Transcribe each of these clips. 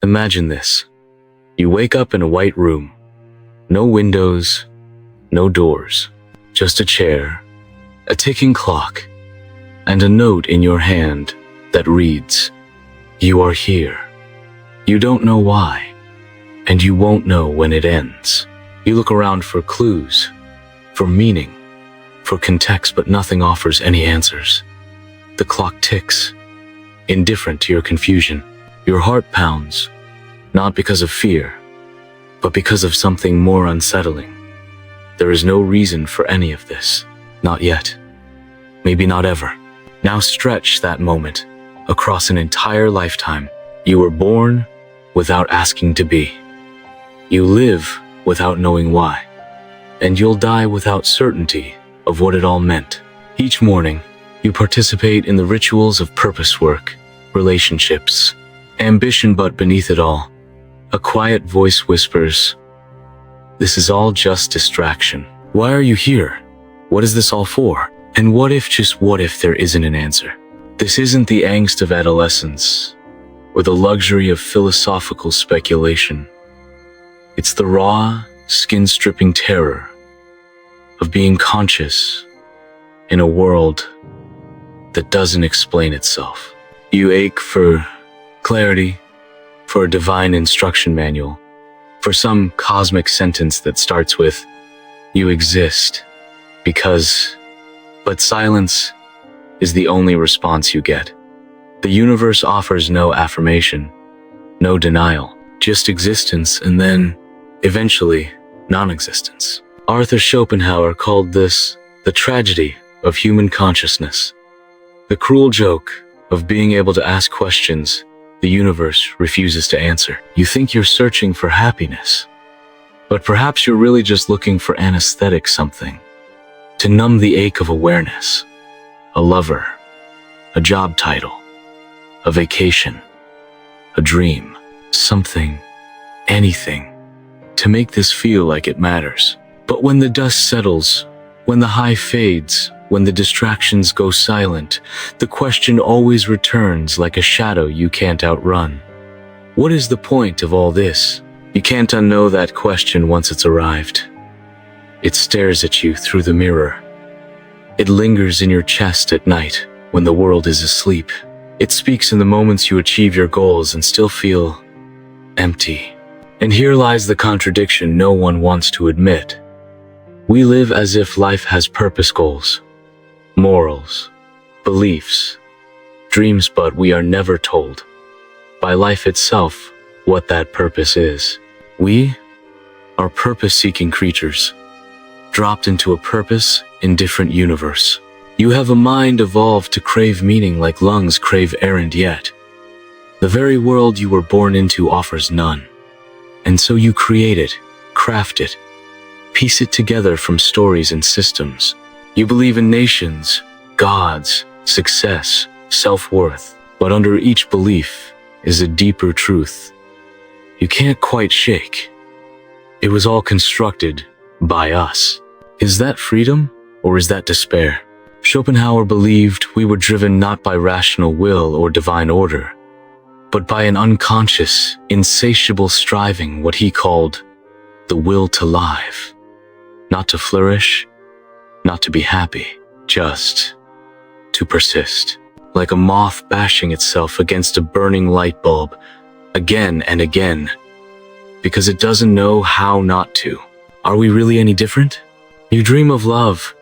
Imagine this. You wake up in a white room. No windows, no doors. Just a chair, a ticking clock, and a note in your hand that reads, "You are here." You don't know why, and you won't know when it ends. You look around for clues, for meaning, for context, but nothing offers any answers. The clock ticks, indifferent to your confusion. Your heart pounds, not because of fear, but because of something more unsettling. There is no reason for any of this. Not yet. Maybe not ever. Now stretch that moment across an entire lifetime. You were born without asking to be. You live without knowing why. And you'll die without certainty of what it all meant. Each morning, you participate in the rituals of purpose work, relationships, ambition, but beneath it all, a quiet voice whispers, "This is all just distraction. Why are you here? What is this all for?" And what if, just what if, there isn't an answer? This isn't the angst of adolescence, or the luxury of philosophical speculation. It's the raw, skin-stripping terror of being conscious in a world that doesn't explain itself. You ache for clarity, for a divine instruction manual, for some cosmic sentence that starts with, "You exist because..." But silence is the only response you get. The universe offers no affirmation, no denial, just existence and then, eventually, non-existence. Arthur Schopenhauer called this the tragedy of human consciousness, the cruel joke of being able to ask questions the universe refuses to answer. You think you're searching for happiness, but perhaps you're really just looking for anesthetic, something to numb the ache of awareness. A lover, a job title, a vacation, a dream, something, anything, to make this feel like it matters. But when the dust settles, when the high fades, when the distractions go silent, the question always returns like a shadow you can't outrun. What is the point of all this? You can't unknow that question once it's arrived. It stares at you through the mirror. It lingers in your chest at night when the world is asleep. It speaks in the moments you achieve your goals and still feel empty. And here lies the contradiction no one wants to admit. We live as if life has purpose, goals, morals, beliefs, dreams, but we are never told by life itself what that purpose is. We are purpose-seeking creatures, dropped into a purpose-indifferent universe. You have a mind evolved to crave meaning like lungs crave air, and yet the very world you were born into offers none. And so you create it, craft it, piece it together from stories and systems. You believe in nations, gods, success, self-worth, but under each belief is a deeper truth you can't quite shake. It was all constructed by us. Is that freedom, or is that despair? Schopenhauer believed we were driven not by rational will or divine order, but by an unconscious, insatiable striving, what he called the will to live. Not to flourish, not to be happy, just to persist. Like a moth bashing itself against a burning light bulb again and again, because it doesn't know how not to. Are we really any different? You dream of love,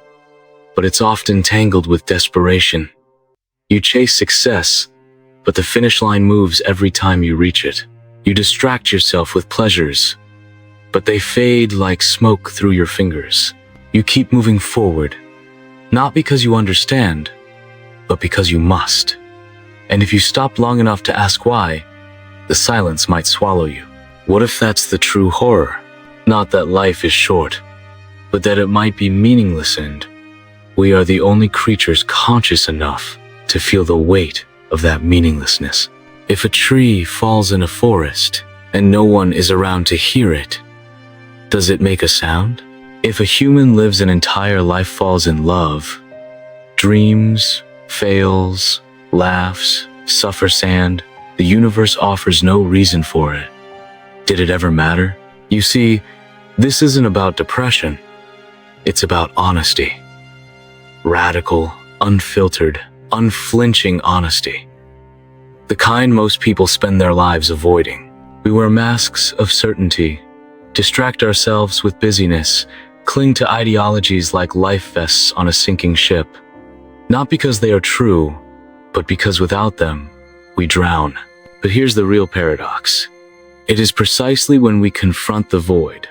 but it's often tangled with desperation. You chase success, but the finish line moves every time you reach it. You distract yourself with pleasures, but they fade like smoke through your fingers. You keep moving forward, not because you understand, but because you must. And if you stop long enough to ask why, the silence might swallow you. What if that's the true horror? Not that life is short, but that it might be meaningless, and we are the only creatures conscious enough to feel the weight of that meaninglessness. If a tree falls in a forest and no one is around to hear it, does it make a sound? If a human lives an entire life, falls in love, dreams, fails, laughs, suffers, and The universe offers no reason for it. Did it ever matter? You see, this isn't about depression. It's about honesty. Radical, unfiltered, unflinching honesty. The kind most people spend their lives avoiding. We wear masks of certainty, distract ourselves with busyness, cling to ideologies like life vests on a sinking ship. Not because they are true, but because without them, we drown. But here's the real paradox. It is precisely when we confront the void,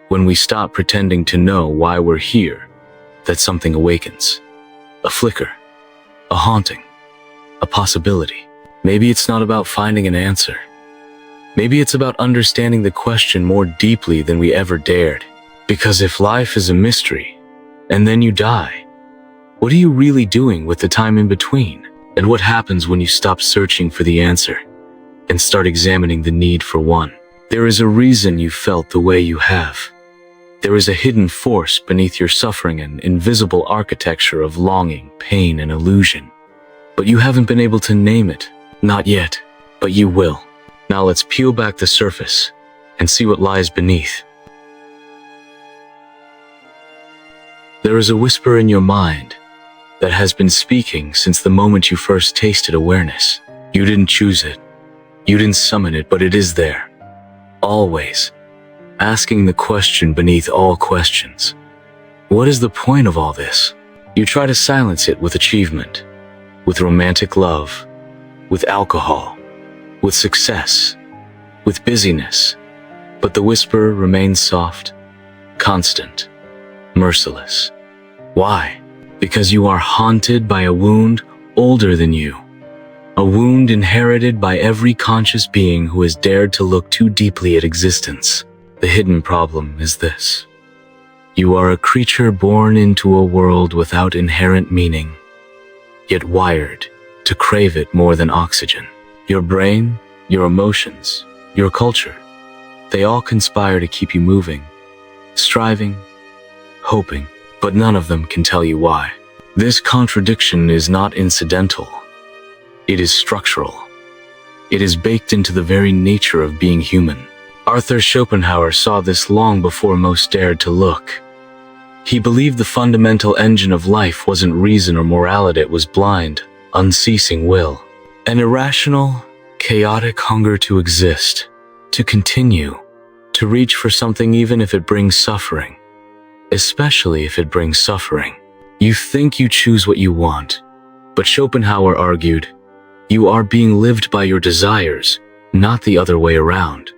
when we stop pretending to know why we're here, that something awakens. A flicker, a haunting, a possibility. Maybe it's not about finding an answer. Maybe it's about understanding the question more deeply than we ever dared. Because if life is a mystery, and then you die, what are you really doing with the time in between? And what happens when you stop searching for the answer and start examining the need for one? There is a reason you felt the way you have. There is a hidden force beneath your suffering, an invisible architecture of longing, pain, and illusion. But you haven't been able to name it. Not yet, but you will. Now let's peel back the surface and see what lies beneath. There is a whisper in your mind that has been speaking since the moment you first tasted awareness. You didn't choose it. You didn't summon it, but it is there. Always. Asking the question beneath all questions. What is the point of all this? You try to silence it with achievement, with romantic love, with alcohol, with success, with busyness. But the whisper remains soft, constant, merciless. Why? Because you are haunted by a wound older than you. A wound inherited by every conscious being who has dared to look too deeply at existence. The hidden problem is this. You are a creature born into a world without inherent meaning, yet wired to crave it more than oxygen. Your brain, your emotions, your culture, they all conspire to keep you moving, striving, hoping, but none of them can tell you why. This contradiction is not incidental. It is structural. It is baked into the very nature of being human. Arthur Schopenhauer saw this long before most dared to look. He believed the fundamental engine of life wasn't reason or morality, it was blind, unceasing will. An irrational, chaotic hunger to exist, to continue, to reach for something even if it brings suffering. Especially if it brings suffering. You think you choose what you want, but Schopenhauer argued, you are being lived by your desires, not the other way around.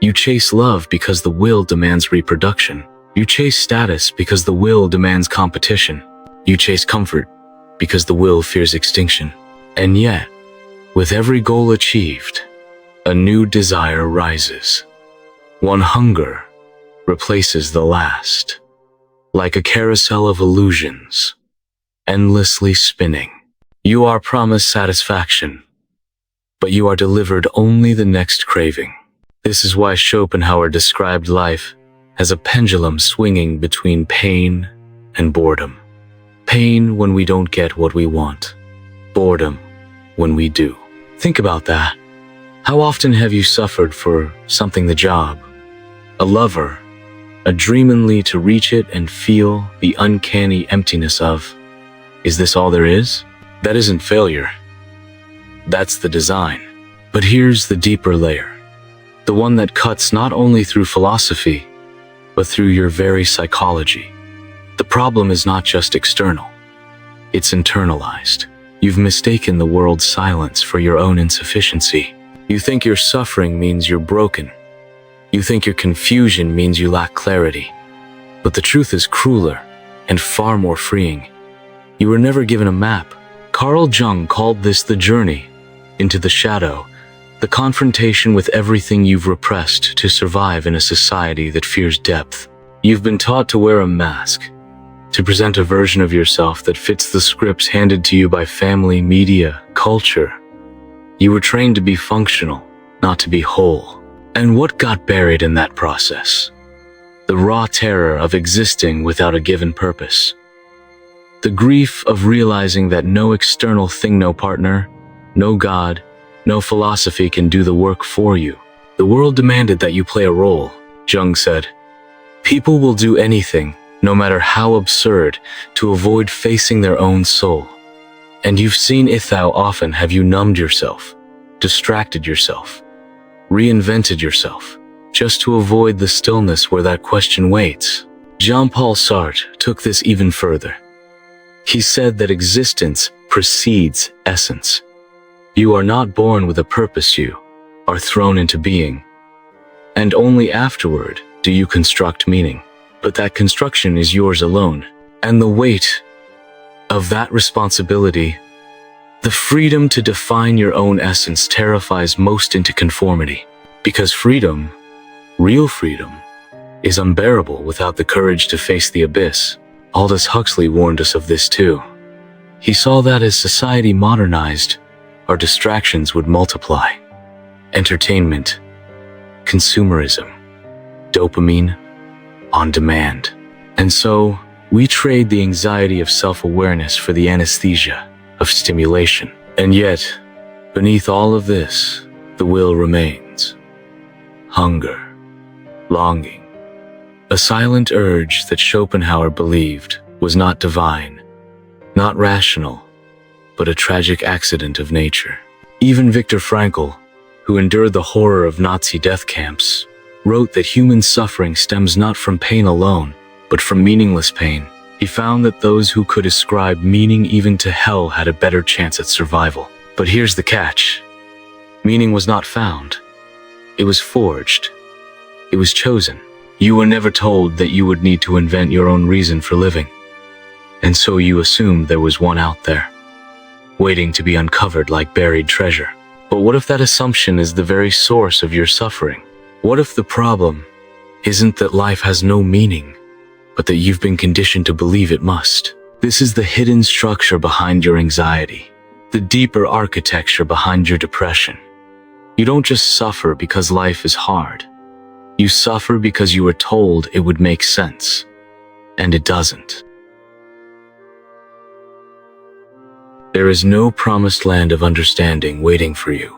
You chase love because the will demands reproduction. You chase status because the will demands competition. You chase comfort because the will fears extinction. And yet, with every goal achieved, a new desire rises. One hunger replaces the last. Like a carousel of illusions, endlessly spinning. You are promised satisfaction, but you are delivered only the next craving. This is why Schopenhauer described life as a pendulum swinging between pain and boredom. Pain when we don't get what we want. Boredom when we do. Think about that. How often have you suffered for something, the job, a lover, a dream, only to reach it and feel the uncanny emptiness of, is this all there is? That isn't failure. That's the design. But here's the deeper layer. The one that cuts not only through philosophy, but through your very psychology. The problem is not just external. It's internalized. You've mistaken the world's silence for your own insufficiency. You think your suffering means you're broken. You think your confusion means you lack clarity. But the truth is crueler and far more freeing. You were never given a map. Carl Jung called this the journey into the shadow, the confrontation with everything you've repressed to survive in a society that fears depth. You've been taught to wear a mask, to present a version of yourself that fits the scripts handed to you by family, media, culture. You were trained to be functional, not to be whole. And what got buried in that process? The raw terror of existing without a given purpose. The grief of realizing that no external thing, no partner, no God, No philosophy can do the work for you. The world demanded that you play a role, Jung said. People will do anything, no matter how absurd, to avoid facing their own soul. And you've seen it. How often have you numbed yourself, distracted yourself, reinvented yourself, just to avoid the stillness where that question waits? Jean-Paul Sartre took this even further. He said that existence precedes essence. You are not born with a purpose, you are thrown into being. And only afterward do you construct meaning. But that construction is yours alone. And the weight of that responsibility, the freedom to define your own essence, terrifies most into conformity. Because freedom, real freedom, is unbearable without the courage to face the abyss. Aldous Huxley warned us of this too. He saw that as society modernized, our distractions would multiply. Entertainment, consumerism, dopamine, on demand. And so, we trade the anxiety of self-awareness for the anesthesia of stimulation. And yet, beneath all of this, the will remains. Hunger, longing, a silent urge that Schopenhauer believed was not divine, not rational, but a tragic accident of nature. Even Viktor Frankl, who endured the horror of Nazi death camps, wrote that human suffering stems not from pain alone, but from meaningless pain. He found that those who could ascribe meaning even to hell had a better chance at survival. But here's the catch. Meaning was not found. It was forged. It was chosen. You were never told that you would need to invent your own reason for living. And so you assumed there was one out there, waiting to be uncovered like buried treasure. But what if that assumption is the very source of your suffering? What if the problem isn't that life has no meaning, but that you've been conditioned to believe it must? This is the hidden structure behind your anxiety, the deeper architecture behind your depression. You don't just suffer because life is hard. You suffer because you were told it would make sense, and it doesn't. There is no promised land of understanding waiting for you.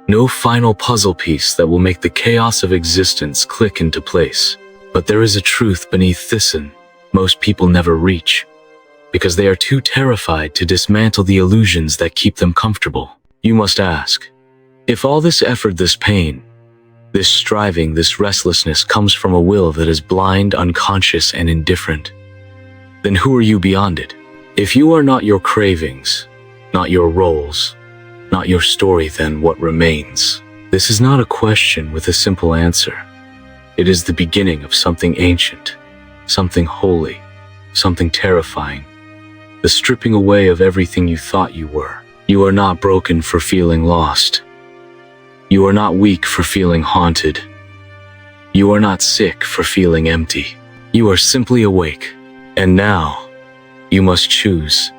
No final puzzle piece that will make the chaos of existence click into place. But there is a truth beneath this, and most people never reach, because they are too terrified to dismantle the illusions that keep them comfortable. You must ask, if all this effort, this pain, this striving, this restlessness comes from a will that is blind, unconscious, and indifferent, then who are you beyond it? If you are not your cravings, not your roles, not your story, then what remains? This is not a question with a simple answer. It is the beginning of something ancient, something holy, something terrifying, the stripping away of everything you thought you were. You are not broken for feeling lost. You are not weak for feeling haunted. You are not sick for feeling empty. You are simply awake. And now, you must choose.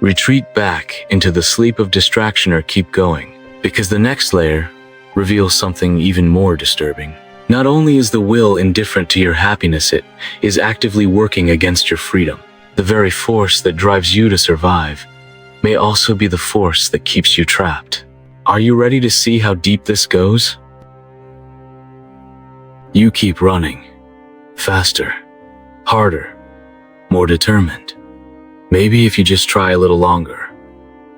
Retreat back into the sleep of distraction or keep going, because the next layer reveals something even more disturbing. Not only is the will indifferent to your happiness, it is actively working against your freedom. The very force that drives you to survive may also be the force that keeps you trapped. Are you ready to see how deep this goes? You keep running, faster, harder, more determined. Maybe if you just try a little longer,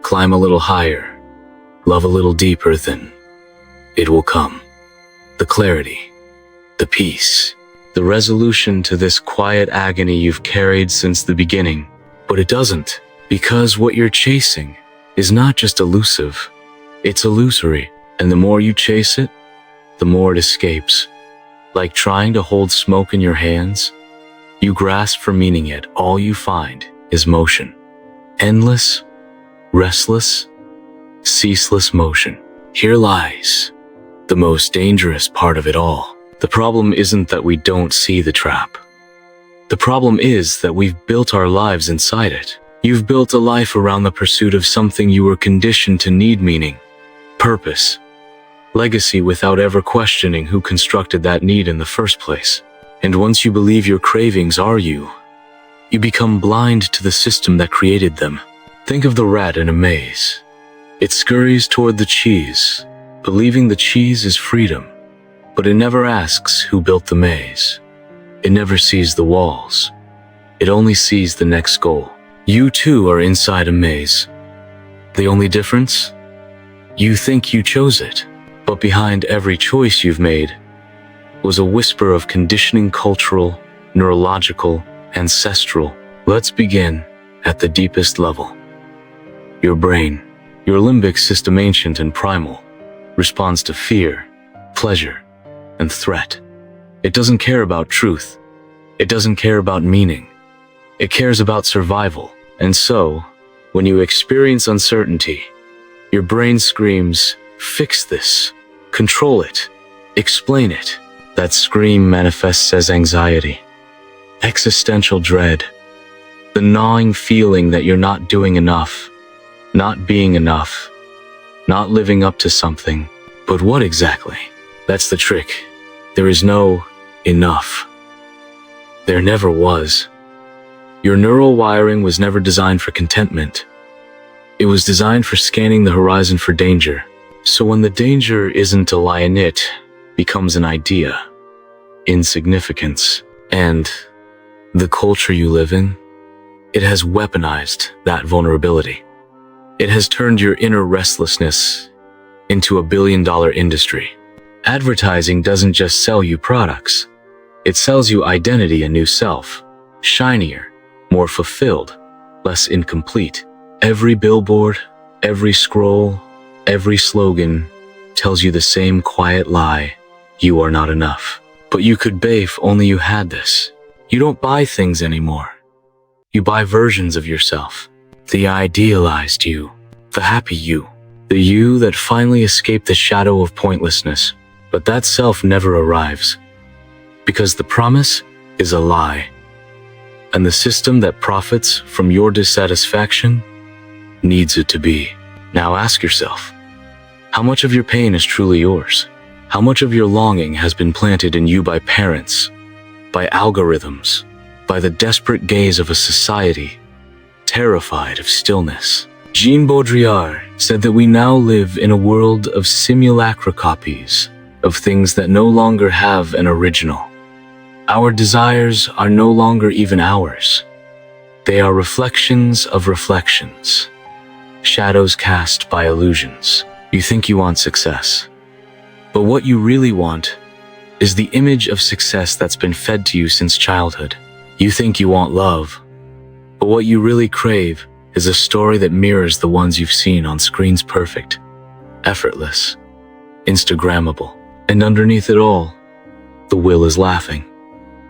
climb a little higher, love a little deeper, then it will come. The clarity, the peace, the resolution to this quiet agony you've carried since the beginning. But it doesn't, because what you're chasing is not just elusive, it's illusory. And the more you chase it, the more it escapes. Like trying to hold smoke in your hands, you grasp for meaning, yet all you find is motion. Endless, restless, ceaseless motion. Here lies the most dangerous part of it all. The problem isn't that we don't see the trap. The problem is that we've built our lives inside it. You've built a life around the pursuit of something you were conditioned to need: meaning, purpose, legacy, without ever questioning who constructed that need in the first place. And once you believe your cravings are you become blind to the system that created them. Think of the rat in a maze. It scurries toward the cheese, believing the cheese is freedom, but it never asks who built the maze. It never sees the walls. It only sees the next goal. You too are inside a maze. The only difference? You think you chose it, but behind every choice you've made was a whisper of conditioning, cultural, neurological, ancestral. Let's begin at the deepest level. Your brain, your limbic system, ancient and primal, responds to fear, pleasure, and threat. It doesn't care about truth. It doesn't care about meaning. It cares about survival. And so, when you experience uncertainty, your brain screams, "Fix this, control it, explain it." That scream manifests as anxiety, existential dread, the gnawing feeling that you're not doing enough, not being enough, not living up to something. But what exactly? That's the trick. There is no enough. There never was. Your neural wiring was never designed for contentment. It was designed for scanning the horizon for danger. So when the danger isn't a lie in it, becomes an idea, insignificance, and the culture you live in, it has weaponized that vulnerability. It has turned your inner restlessness into a billion-dollar industry. Advertising doesn't just sell you products. It sells you identity, a new self, shinier, more fulfilled, less incomplete. Every billboard, every scroll, every slogan tells you the same quiet lie: you are not enough. But you could be if only you had this. You don't buy things anymore. You buy versions of yourself. The idealized you, the happy you, the you that finally escaped the shadow of pointlessness. But that self never arrives, because the promise is a lie. And the system that profits from your dissatisfaction needs it to be. Now ask yourself, how much of your pain is truly yours? How much of your longing has been planted in you by parents, by algorithms, by the desperate gaze of a society terrified of stillness? Jean Baudrillard said that we now live in a world of simulacra copies of things that no longer have an original. Our desires are no longer even ours. They are reflections of reflections, shadows cast by illusions. You think you want success, but what you really want is the image of success that's been fed to you since childhood. You think you want love, but what you really crave is a story that mirrors the ones you've seen on screens: perfect, effortless, Instagrammable. And underneath it all, the will is laughing.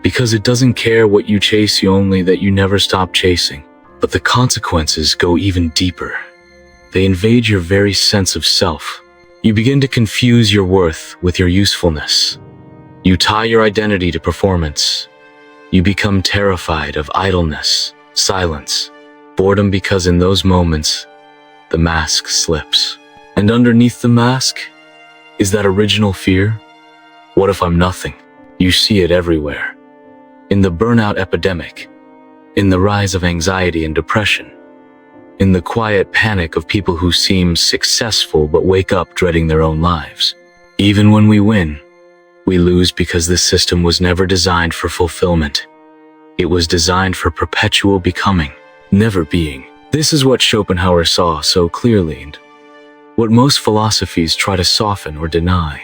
Because it doesn't care what you chase, you only that you never stop chasing. But the consequences go even deeper. They invade your very sense of self. You begin to confuse your worth with your usefulness. You tie your identity to performance. You become terrified of idleness, silence, boredom, because in those moments, the mask slips. And underneath the mask is that original fear. What if I'm nothing? You see it everywhere. In the burnout epidemic, in the rise of anxiety and depression, in the quiet panic of people who seem successful but wake up dreading their own lives. Even when we win, we lose because this system was never designed for fulfillment. It was designed for perpetual becoming, never being. This is what Schopenhauer saw so clearly, and what most philosophies try to soften or deny.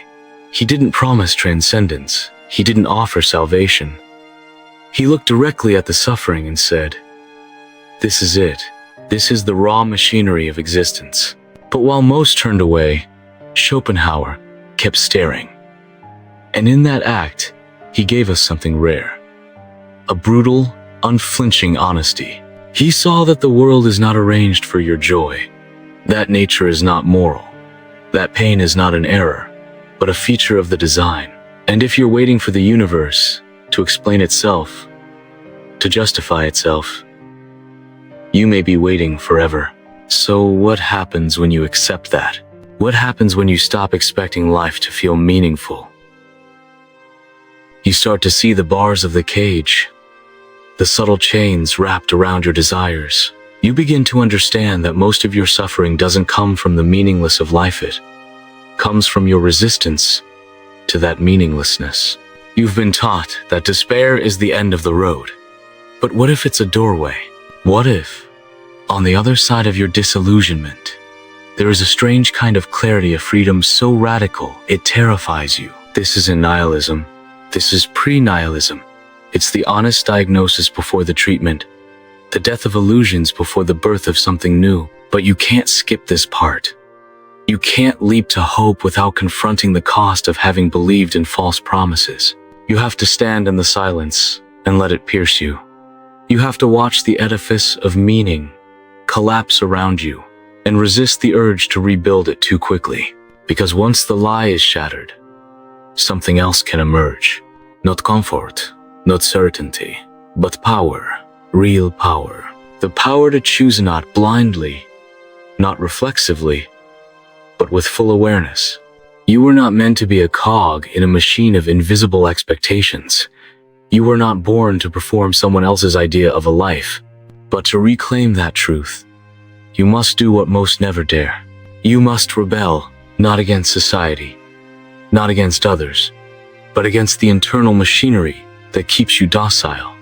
He didn't promise transcendence. He didn't offer salvation. He looked directly at the suffering and said, "This is it. This is the raw machinery of existence." But while most turned away, Schopenhauer kept staring. And in that act, he gave us something rare. A brutal, unflinching honesty. He saw that the world is not arranged for your joy. That nature is not moral. That pain is not an error, but a feature of the design. And if you're waiting for the universe to explain itself, to justify itself, you may be waiting forever. So what happens when you accept that? What happens when you stop expecting life to feel meaningful? You start to see the bars of the cage, the subtle chains wrapped around your desires. you begin to understand that most of your suffering doesn't come from the meaningless of life, it comes from your resistance to that meaninglessness. You've been taught that despair is the end of the road. But what if it's a doorway? What if, on the other side of your disillusionment, there is a strange kind of clarity, a freedom so radical it terrifies you? This isn't nihilism. This is pre-nihilism. It's the honest diagnosis before the treatment, the death of illusions before the birth of something new. But you can't skip this part. You can't leap to hope without confronting the cost of having believed in false promises. You have to stand in the silence and let it pierce you. You have to watch the edifice of meaning collapse around you and resist the urge to rebuild it too quickly. Because once the lie is shattered, something else can emerge. Not comfort, not certainty, but power, real power. The power to choose not blindly, not reflexively, but with full awareness. You were not meant to be a cog in a machine of invisible expectations. You were not born to perform someone else's idea of a life. But to reclaim that truth, you must do what most never dare. You must rebel, not against society, not against others, but against the internal machinery that keeps you docile,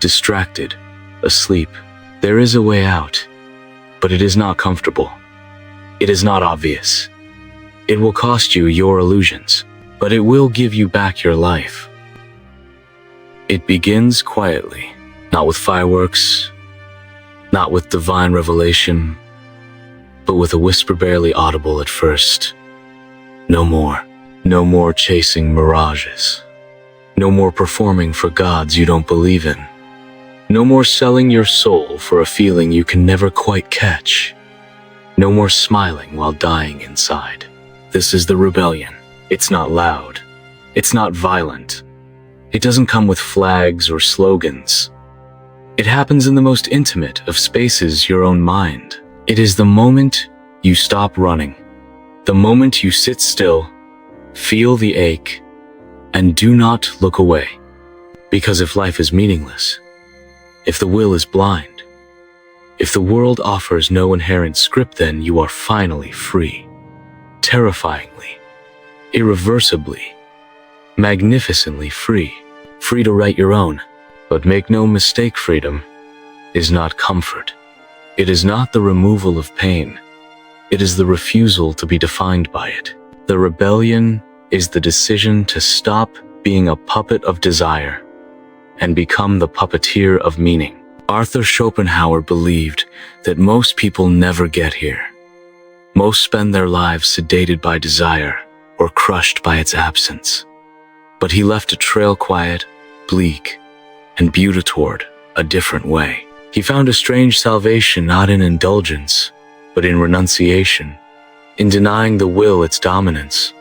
distracted, asleep. There is a way out, but it is not comfortable. It is not obvious. It will cost you your illusions, but it will give you back your life. It begins quietly, not with fireworks, not with divine revelation, but with a whisper barely audible at first. No more. No more chasing mirages. No more performing for gods you don't believe in. No more selling your soul for a feeling you can never quite catch. No more smiling while dying inside. This is the rebellion. It's not loud. It's not violent. It doesn't come with flags or slogans. It happens in the most intimate of spaces, your own mind. It is the moment you stop running, the moment you sit still, feel the ache, and do not look away. Because if life is meaningless, if the will is blind, if the world offers no inherent script, then you are finally free. Terrifyingly, irreversibly, magnificently free. Free to write your own. But make no mistake, freedom is not comfort. It is not the removal of pain. It is the refusal to be defined by it. The rebellion is the decision to stop being a puppet of desire and become the puppeteer of meaning. Arthur Schopenhauer believed that most people never get here. Most spend their lives sedated by desire or crushed by its absence. But he left a trail quiet, bleak, and beautiful toward a different way. He found a strange salvation not in indulgence, but in renunciation, in denying the will its dominance,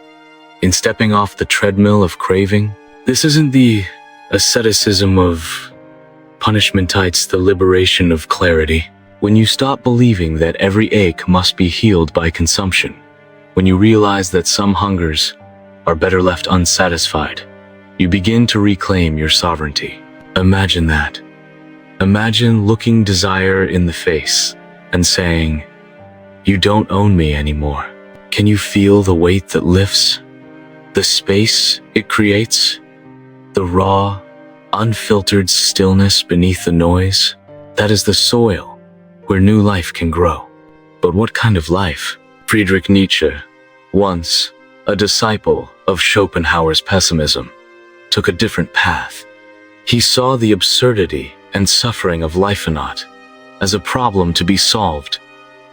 in stepping off the treadmill of craving. This isn't the asceticism of punishment, it's the liberation of clarity. When you stop believing that every ache must be healed by consumption, when you realize that some hungers are better left unsatisfied, you begin to reclaim your sovereignty. Imagine that. Imagine looking desire in the face and saying, "You don't own me anymore." Can you feel the weight that lifts? The space it creates? The raw, unfiltered stillness beneath the noise? That is the soil where new life can grow. But what kind of life? Friedrich Nietzsche, once a disciple of Schopenhauer's pessimism, took a different path. He saw the absurdity and suffering of life not as a problem to be solved,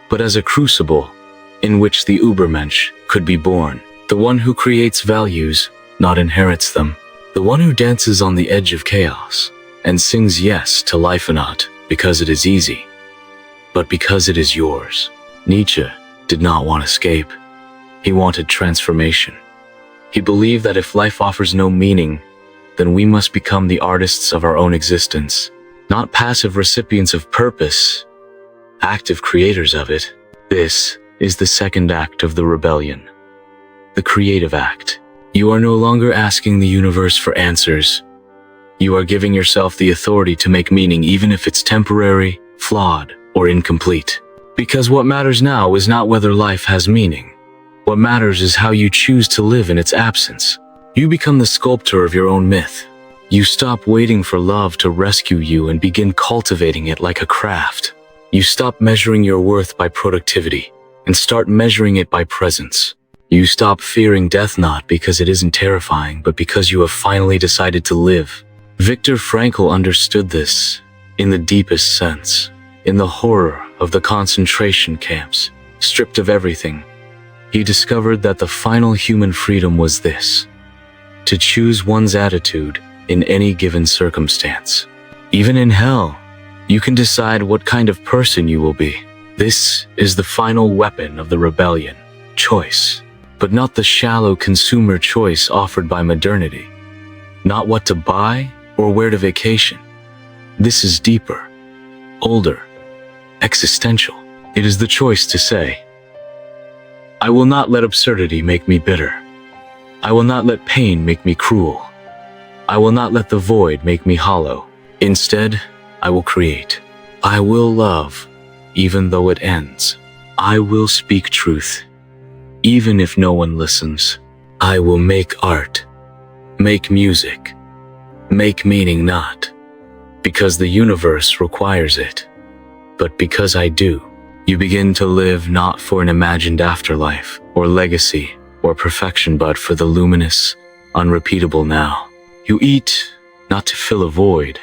but as a crucible in which the Übermensch could be born. The one who creates values, not inherits them. The one who dances on the edge of chaos and sings yes to life not because it is easy, but because it is yours. Nietzsche did not want escape. He wanted transformation. He believed that if life offers no meaning, then we must become the artists of our own existence, not passive recipients of purpose, active creators of it. This is the second act of the rebellion, the creative act. You are no longer asking the universe for answers. You are giving yourself the authority to make meaning, even if it's temporary, flawed, or incomplete. Because what matters now is not whether life has meaning. What matters is how you choose to live in its absence. You become the sculptor of your own myth. You stop waiting for love to rescue you and begin cultivating it like a craft. You stop measuring your worth by productivity and start measuring it by presence. You stop fearing death not because it isn't terrifying, but because you have finally decided to live. Viktor Frankl understood this in the deepest sense. In the horror of the concentration camps, stripped of everything, he discovered that the final human freedom was this: to choose one's attitude in any given circumstance. Even in hell, you can decide what kind of person you will be. This is the final weapon of the rebellion, choice, but not the shallow consumer choice offered by modernity. Not what to buy or where to vacation. This is deeper, older, existential. It is the choice to say, I will not let absurdity make me bitter. I will not let pain make me cruel. I will not let the void make me hollow. Instead, I will create. I will love, even though it ends. I will speak truth, even if no one listens. I will make art, make music, make meaning not because the universe requires it, but because I do. You begin to live not for an imagined afterlife or legacy or perfection, but for the luminous, unrepeatable now. You eat not to fill a void,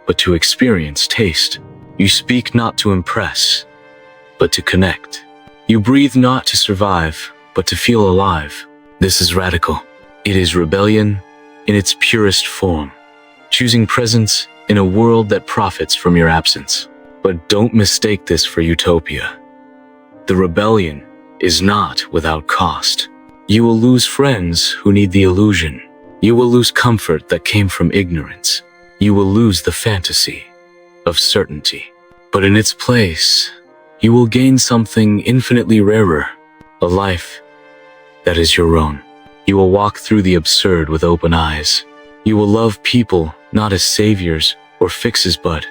but to experience taste. You speak not to impress, but to connect. You breathe not to survive, but to feel alive. This is radical. It is rebellion in its purest form, choosing presence in a world that profits from your absence. But don't mistake this for utopia. The rebellion is not without cost. You will lose friends who need the illusion. You will lose comfort that came from ignorance. You will lose the fantasy of certainty. But in its place, you will gain something infinitely rarer, a life that is your own. You will walk through the absurd with open eyes. You will love people not as saviors or fixes, but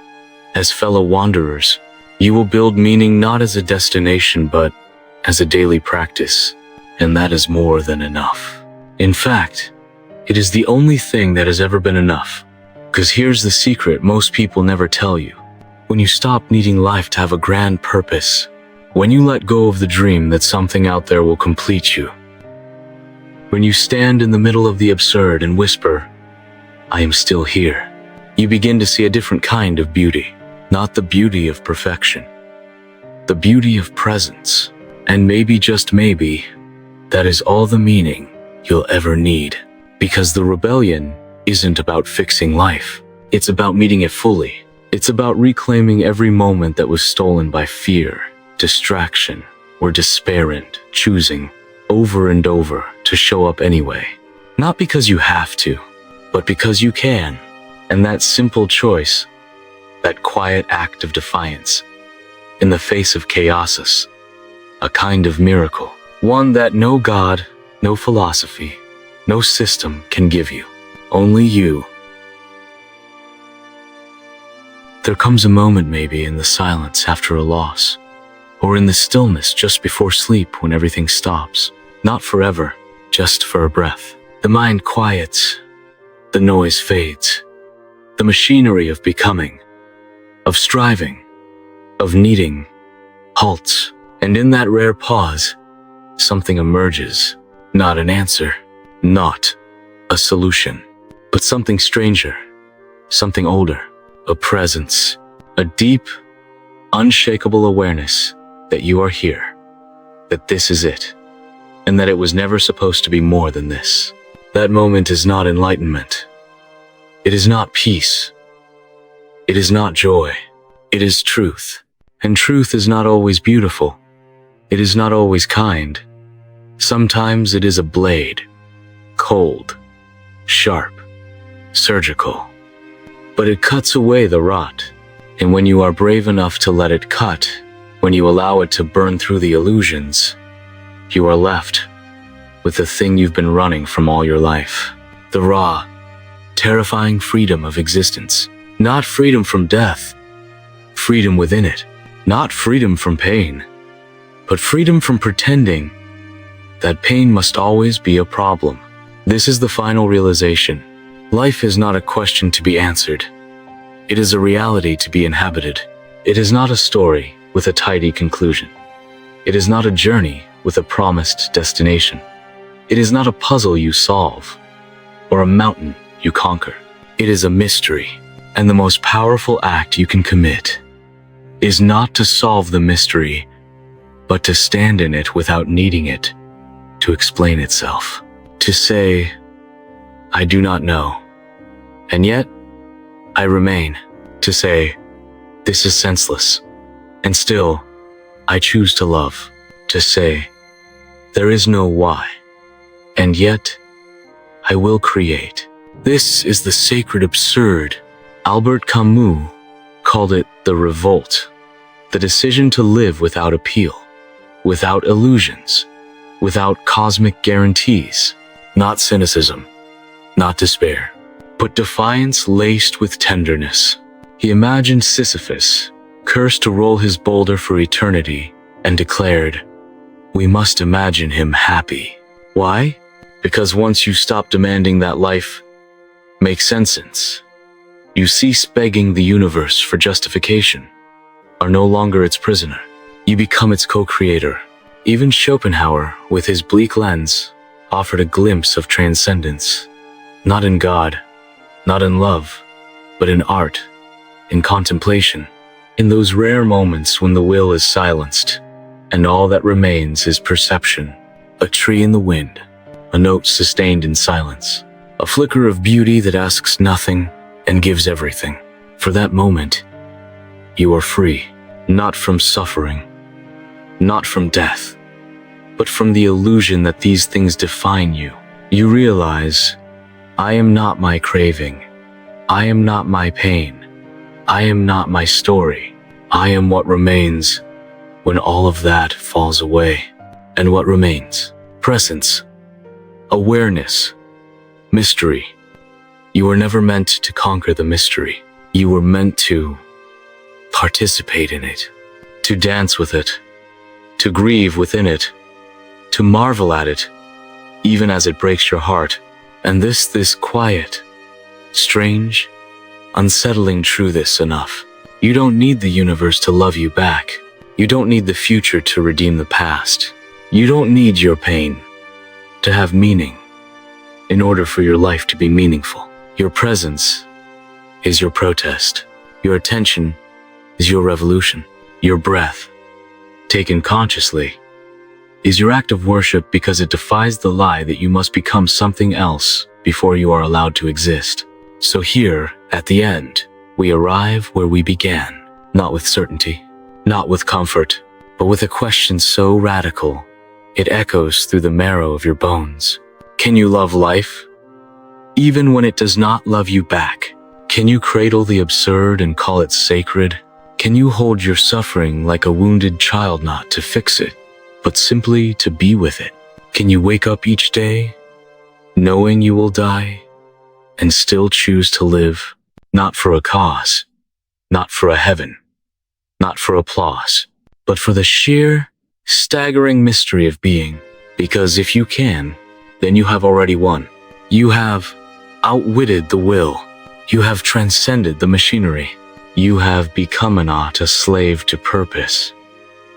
as fellow wanderers. You will build meaning not as a destination, but as a daily practice. And that is more than enough. In fact, it is the only thing that has ever been enough. Because here's the secret most people never tell you. When you stop needing life to have a grand purpose, when you let go of the dream that something out there will complete you, when you stand in the middle of the absurd and whisper, I am still here, you begin to see a different kind of beauty. Not the beauty of perfection, the beauty of presence. And maybe, just maybe, that is all the meaning you'll ever need. Because the rebellion isn't about fixing life. It's about meeting it fully. It's about reclaiming every moment that was stolen by fear, distraction, or despair, and choosing over and over to show up anyway. Not because you have to, but because you can. And that simple choice, that quiet act of defiance in the face of chaos, a kind of miracle, one that no God, no philosophy, no system can give you. Only you. There comes a moment, maybe in the silence after a loss, or in the stillness just before sleep when everything stops. Not forever, just for a breath. The mind quiets, the noise fades, the machinery of becoming, of striving, of needing, halts. And in that rare pause, something emerges. Not an answer, not a solution, but something stranger, something older, a presence, a deep, unshakable awareness that you are here, that this is it, and that it was never supposed to be more than this. That moment is not enlightenment. It is not peace. It is not joy. It is truth. And truth is not always beautiful. It is not always kind. Sometimes it is a blade, cold, sharp, surgical. But it cuts away the rot. And when you are brave enough to let it cut, when you allow it to burn through the illusions, you are left with the thing you've been running from all your life. The raw, terrifying freedom of existence. Not freedom from death, freedom within it. Not freedom from pain, but freedom from pretending that pain must always be a problem. This is the final realization. Life is not a question to be answered. It is a reality to be inhabited. It is not a story with a tidy conclusion. It is not a journey with a promised destination. It is not a puzzle you solve or a mountain you conquer. It is a mystery, and the most powerful act you can commit is not to solve the mystery, but to stand in it without needing it to explain itself. To say, I do not know, and yet I remain. To say, this is senseless, and still I choose to love. To say, there is no why, and yet I will create. This is the sacred absurd. Albert Camus called it the revolt, the decision to live without appeal, without illusions, without cosmic guarantees. Not cynicism, not despair, but defiance laced with tenderness. He imagined Sisyphus, cursed to roll his boulder for eternity, and declared, we must imagine him happy. Why? Because once you stop demanding that life make sense, you cease begging the universe for justification, are no longer its prisoner. You become its co-creator. Even Schopenhauer, with his bleak lens, offered a glimpse of transcendence, not in God, not in love, but in art, in contemplation, in those rare moments when the will is silenced, and all that remains is perception. A tree in the wind, a note sustained in silence, a flicker of beauty that asks nothing and gives everything. For that moment, you are free, not from suffering, not from death, but from the illusion that these things define you. You realize, I am not my craving. I am not my pain. I am not my story. I am what remains when all of that falls away. And what remains? Presence, awareness, mystery. You were never meant to conquer the mystery. You were meant to participate in it, to dance with it, to grieve within it, to marvel at it, even as it breaks your heart. And this quiet, strange, unsettling truth enough. You don't need the universe to love you back. You don't need the future to redeem the past. You don't need your pain to have meaning in order for your life to be meaningful. Your presence is your protest. Your attention is your revolution. Your breath, taken consciously, is your act of worship because it defies the lie that you must become something else before you are allowed to exist. So here, at the end, we arrive where we began, not with certainty, not with comfort, but with a question so radical, it echoes through the marrow of your bones. Can you love life, even when it does not love you back? Can you cradle the absurd and call it sacred? Can you hold your suffering like a wounded child, not to fix it, but simply to be with it? Can you wake up each day knowing you will die and still choose to live, not for a cause, not for a heaven, not for applause, but for the sheer, staggering mystery of being? Because if you can, then you have already won. You have outwitted the will. You have transcended the machinery. You have become not a slave to purpose,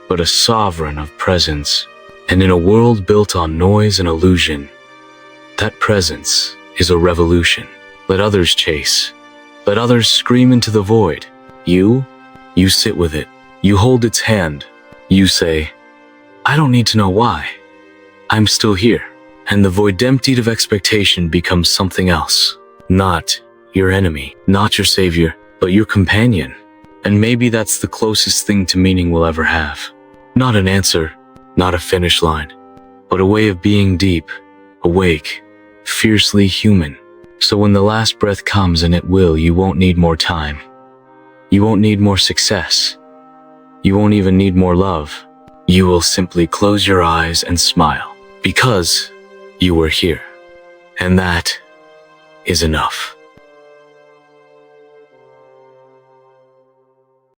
but a sovereign of presence. And in a world built on noise and illusion, that presence is a revolution. Let others chase. Let others scream into the void. You sit with it. You hold its hand. You say, I don't need to know why. I'm still here. And the void emptied of expectation becomes something else. Not your enemy, not your savior, but your companion. And maybe that's the closest thing to meaning we'll ever have. Not an answer, not a finish line, but a way of being deep, awake, fiercely human. So when the last breath comes, and it will, you won't need more time. You won't need more success. You won't even need more love. You will simply close your eyes and smile, because you were here. And that is enough.